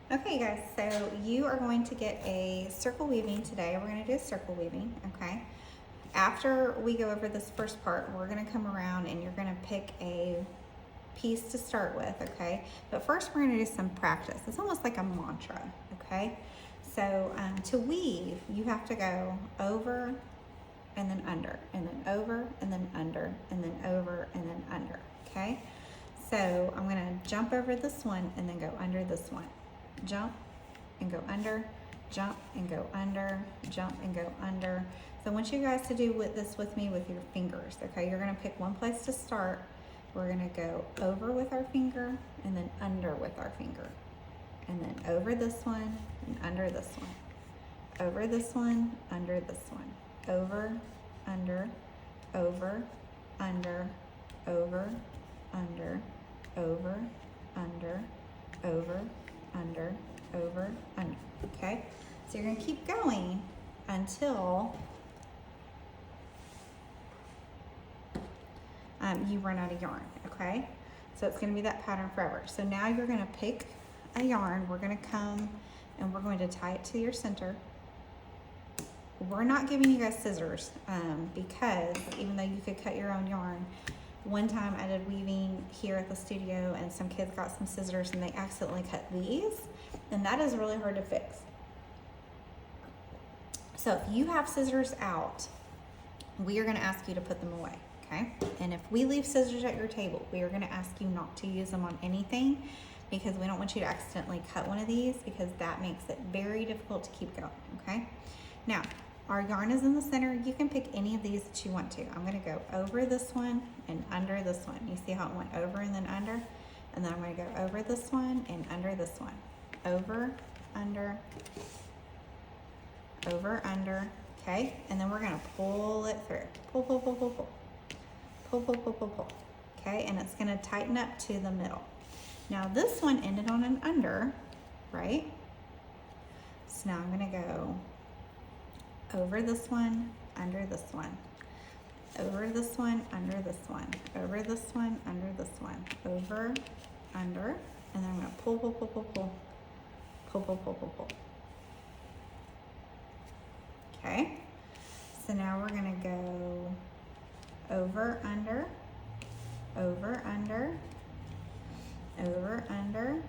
Okay guys, so you are going to get a circle weaving today. We're going to do a circle weaving, okay? After we go over this first part, we're going to come around and you're going to pick a piece to start with, okay? But first we're going to do some practice. It's almost like a mantra, okay? So to weave, you have to go over and then under, and then over and then under, and then over and then under, okay? So I'm going to jump over this one and then go under this one. Jump and go under, jump and go under, jump and go under. So I want you guys to do this with me with your fingers, okay? You're gonna pick one place to start. We're gonna go over with our finger and then under with our finger. And then over this one and under this one. Over this one, under this one. Over, under, over, under, over, under, over, under, over, under, over, under, okay? So you're gonna keep going until you run out of yarn, okay? So it's gonna be that pattern forever. So now you're gonna pick a yarn, we're gonna come and we're going to tie it to your center. We're not giving you guys scissors because even though you could cut your own yarn, one time I did weaving here at the studio and some kids got some scissors and they accidentally cut these, and that is really hard to fix. So if you have scissors out, we are gonna ask you to put them away, okay? And if we leave scissors at your table, we are gonna ask you not to use them on anything because we don't want you to accidentally cut one of these because that makes it very difficult to keep going, okay? Now, our yarn is in the center. You can pick any of these that you want to. I'm gonna go over this one and under this one. You see how it went over and then under? And then I'm gonna go over this one and under this one. Over, under, over, under, okay? And then we're gonna pull it through. Pull, pull, pull, pull, pull. Pull, pull, pull, pull, pull. Okay, and it's gonna tighten up to the middle. Now this one ended on an under, right? So now I'm gonna go over this one, under this one, over this one, under this one, over this one, under this one, over, under, and then I'm gonna pull, pull, pull, pull, pull, pull, pull, pull, pull, pull. Okay, so now we're gonna go over, under, over, under, over, under,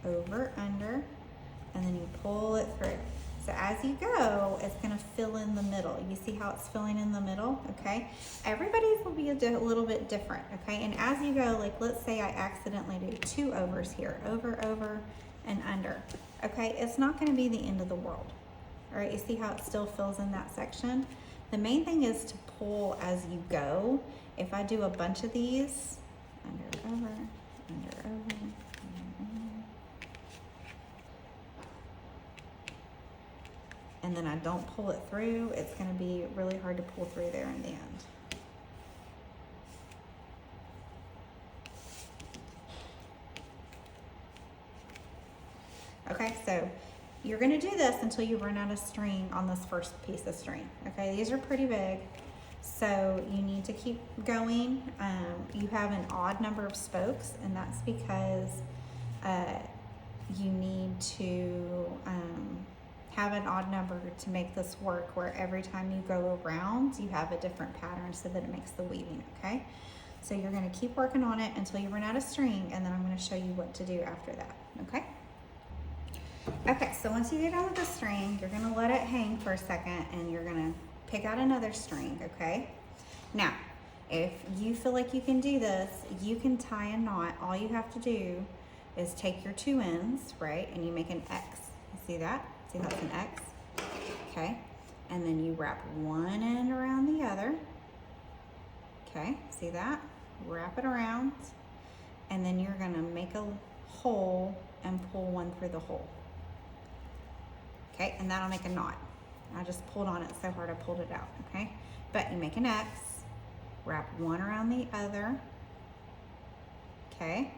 over, under, and then you pull it through. So as you go, it's gonna fill in the middle. You see how it's filling in the middle, okay? Everybody's will be a little bit different, okay? And as you go, like let's say I accidentally do 2 overs here, over, over, and under, okay? It's not gonna be the end of the world, all right? You see how it still fills in that section? The main thing is to pull as you go. If I do a bunch of these, under, over, under, over, and then I don't pull it through, it's gonna be really hard to pull through there in the end. Okay, so you're gonna do this until you run out of string on this first piece of string. Okay, these are pretty big, so you need to keep going. You have an odd number of spokes, and that's because you need to have an odd number to make this work, where every time you go around you have a different pattern so that it makes the weaving, okay? So you're gonna keep working on it until you run out of string, and then I'm gonna show you what to do after that, okay? Okay, so once you get done with the string, you're gonna let it hang for a second and you're gonna pick out another string, okay? Now, if you feel like you can do this, you can tie a knot. All you have to do is take your 2 ends, right? And you make an X. You see that? See how it's an X? Okay. And then you wrap one end around the other. Okay, see that? Wrap it around. And then you're gonna make a hole and pull one through the hole. Okay, and that'll make a knot. I just pulled on it so hard I pulled it out, okay? But you make an X, wrap one around the other. Okay,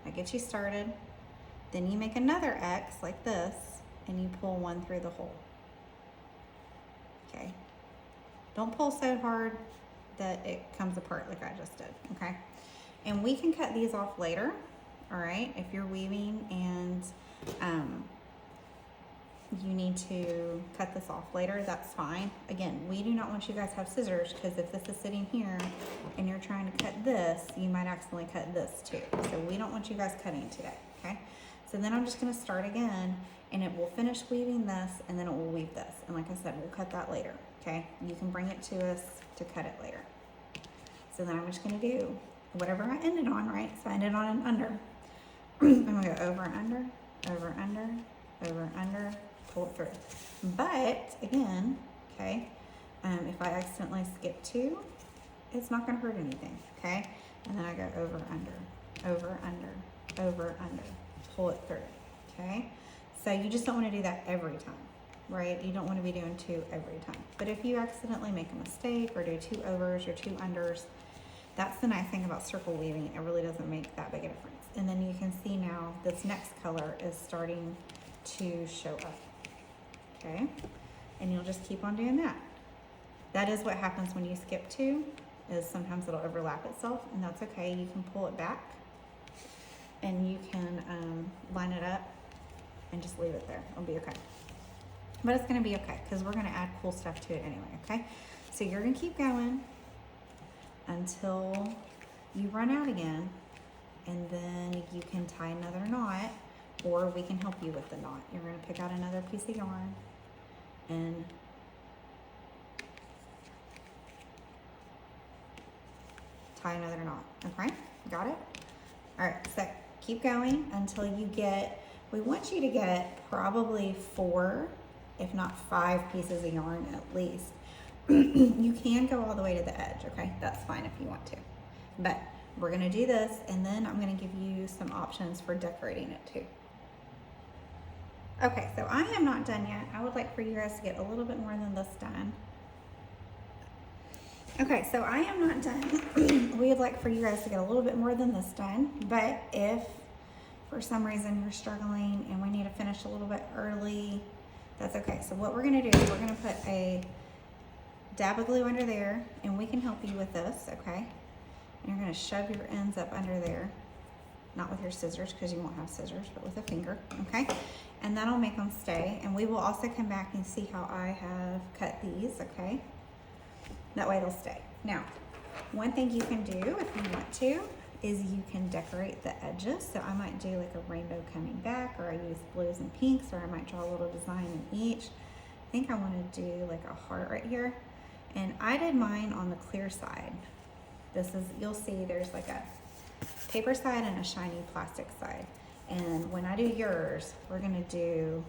that gets you started. Then you make another X like this, and you pull one through the hole. Okay, don't pull so hard that it comes apart like I just did, okay? And we can cut these off later, all right, if you're weaving and you need to cut this off later, that's fine. Again, we do not want you guys to have scissors, because if this is sitting here and you're trying to cut this, you might accidentally cut this too. So we don't want you guys cutting today, okay? So then I'm just gonna start again, and it will finish weaving this, and then it will weave this. And like I said, we'll cut that later, okay? You can bring it to us to cut it later. So then I'm just gonna do whatever I ended on, right? So I ended on an under. I'm gonna go over and under, over, under, over, under, pull it through. But again, okay, if I accidentally skip 2, it's not gonna hurt anything, okay? And then I go over, under, over, under, over, under, pull it through, okay? So you just don't wanna do that every time, right? You don't wanna be doing 2 every time. But if you accidentally make a mistake or do 2 overs or 2 unders, that's the nice thing about circle weaving. It really doesn't make that big a difference. And then you can see now this next color is starting to show up, okay? And you'll just keep on doing that. That is what happens when you skip 2, is sometimes it'll overlap itself, and that's okay. You can pull it back, and you can line it up and just leave it there. It'll be okay. But it's gonna be okay, because we're gonna add cool stuff to it anyway, okay? So you're gonna keep going until you run out again, and then you can tie another knot, or we can help you with the knot. You're gonna pick out another piece of yarn and tie another knot, okay? Got it? All right, so keep going until you get, we want you to get probably 4, if not 5 pieces of yarn at least. You can go all the way to the edge, okay? That's fine if you want to. But we're gonna do this, and then I'm gonna give you some options for decorating it too. Okay, so I am not done yet. I would like for you guys to get a little bit more than this done. Okay, so I am not done. We would like for you guys to get a little bit more than this done, but if for some reason you're struggling and we need to finish a little bit early, that's okay. So what we're gonna do is we're gonna put a dab of glue under there, and we can help you with this, okay? And you're gonna shove your ends up under there, not with your scissors because you won't have scissors, but with a finger, okay? And that'll make them stay. And we will also come back and see how I have cut these, okay? That way they'll stay. Now, one thing you can do if you want to is you can decorate the edges. So I might do like a rainbow coming back, or I use blues and pinks, or I might draw a little design in each. I think I want to do like a heart right here. And I did mine on the clear side. This is, you'll see there's like a paper side and a shiny plastic side. And when I do yours, we're gonna do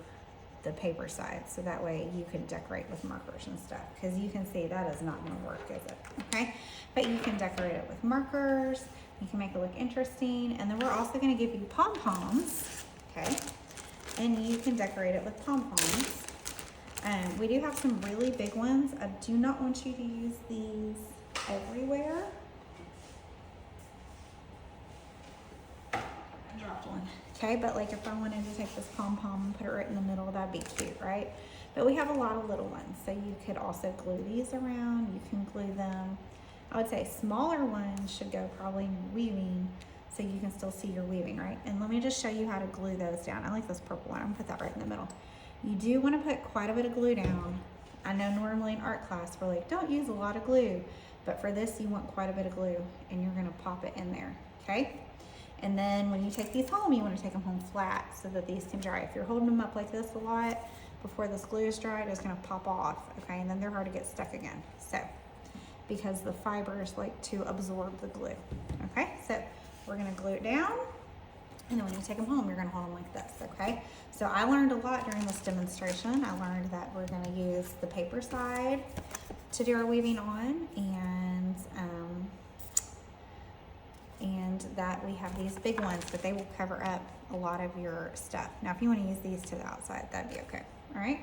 the paper side, so that way you can decorate with markers and stuff, because you can see that is not gonna work, is it? Okay, but you can decorate it with markers, you can make it look interesting, and then we're also gonna give you pom-poms, okay? And you can decorate it with pom-poms. We do have some really big ones. I do not want you to use these everywhere. I dropped one. Okay, but like if I wanted to take this pom-pom and put it right in the middle, that'd be cute, right? But we have a lot of little ones, so you could also glue these around. You can glue them. I would say smaller ones should go probably in weaving, so you can still see your weaving, right? And let me just show you how to glue those down. I like this purple one. I'm gonna put that right in the middle. You do want to put quite a bit of glue down. I know normally in art class we're like, don't use a lot of glue, but for this you want quite a bit of glue, and you're going to pop it in there, okay? And then when you take these home, you want to take them home flat so that these can dry. If you're holding them up like this a lot before this glue is dried, it's going to pop off, okay? And then they're hard to get stuck again. So, because the fibers like to absorb the glue, okay? So we're going to glue it down. And then when you take them home, you're gonna hold them like this, okay? So I learned a lot during this demonstration. I learned that we're gonna use the paper side to do our weaving on, and that we have these big ones, but they will cover up a lot of your stuff. Now, if you wanna use these to the outside, that'd be okay, all right?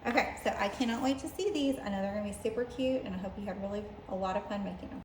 Okay, so I cannot wait to see these. I know they're gonna be super cute, and I hope you had a lot of fun making them.